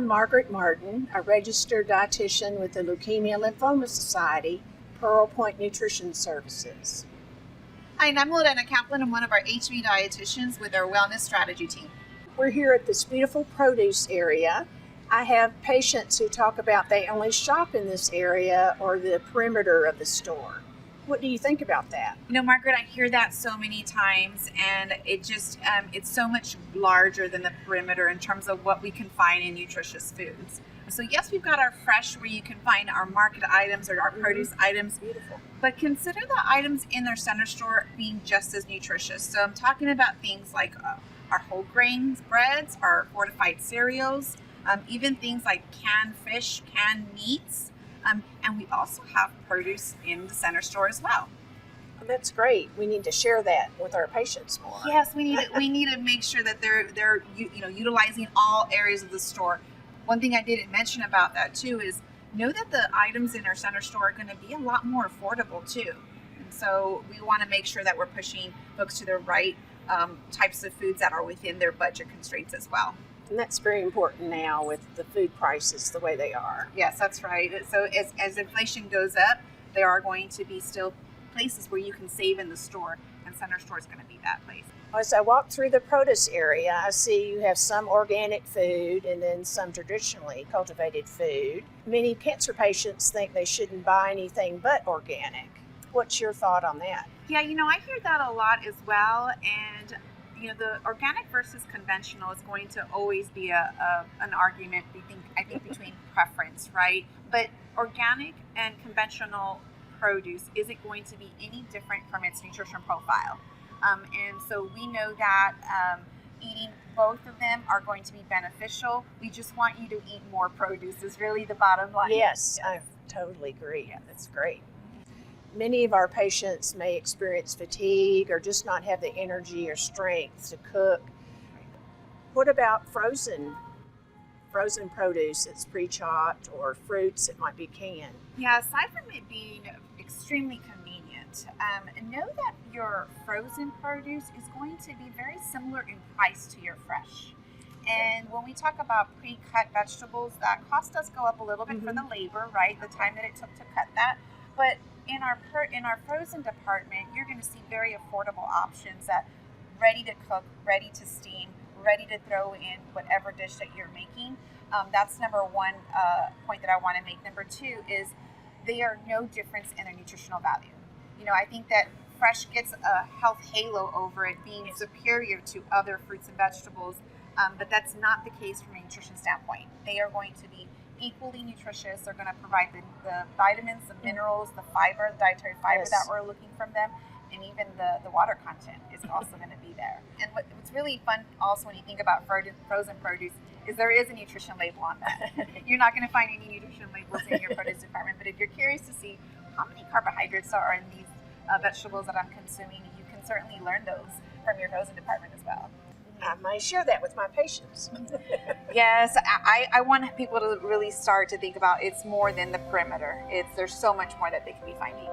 I'm Margaret Martin, a registered dietitian with the Leukemia Lymphoma Society, Pearl Point Nutrition Services. Hi, and I'm Lorena Kaplan. I'm one of our HV dietitians with our wellness strategy team. We're here at this beautiful produce area. I have patients who talk about they only shop in this area or the perimeter of the store. What do you think about that? You know, Margaret, I hear that so many times, and it just, it's so much larger than the perimeter in terms of what we can find in nutritious foods. So yes, we've got our fresh where you can find our market items or our produce items. Beautiful. But consider the items in their center store being just as nutritious. So I'm talking about things like our whole grains breads, our fortified cereals, even things like canned fish, canned meats. And we also have produce in the center store as well. That's great. We need to share that with our patients more. Yes, we need to make sure that they're utilizing all areas of the store. One thing I didn't mention about that too is know that the items in our center store are going to be a lot more affordable too. And so we want to make sure that we're pushing folks to the right types of foods that are within their budget constraints as well. And that's very important now with the food prices the way they are. Yes, that's right. So as inflation goes up, there are going to be still places where you can save in the store, and center store is going to be that place. As I walk through the produce area, I see you have some organic food and then some traditionally cultivated food. Many cancer patients think they shouldn't buy anything but organic. What's your thought on that? Yeah, I hear that a lot as well, and the organic versus conventional is going to always be an argument, I think between preference, right? But organic and conventional produce isn't going to be any different from its nutrition profile. And so we know that eating both of them are going to be beneficial. We just want you to eat more produce is really the bottom line. Yes, I totally agree. Yeah, that's great. Many of our patients may experience fatigue or just not have the energy or strength to cook. What about frozen produce that's pre-chopped or fruits that might be canned? Yeah, aside from it being extremely convenient, know that your frozen produce is going to be very similar in price to your fresh. And when we talk about pre-cut vegetables, that cost does go up a little bit for the labor, right? The time that it took to cut that. But in our frozen department, you're going to see very affordable options that ready to cook, ready to steam, ready to throw in whatever dish that you're making. That's number one point that I want to make. Number two is they are no difference in their nutritional value. I think that fresh gets a health halo over it being superior to other fruits and vegetables, but that's not the case from a nutrition standpoint. They are going to be equally nutritious. They're going to provide the vitamins, the minerals, the fiber, the dietary fiber that we're looking from them, and even the water content is also going to be there. And what's really fun also when you think about frozen produce is there is a nutrition label on that. You're not going to find any nutrition labels in your produce department, but if you're curious to see how many carbohydrates are in these vegetables that I'm consuming, you can certainly learn those from your frozen department as well. I might share that with my patients. Yes, I want people to really start to think about it's more than the perimeter. There's so much more that they can be finding.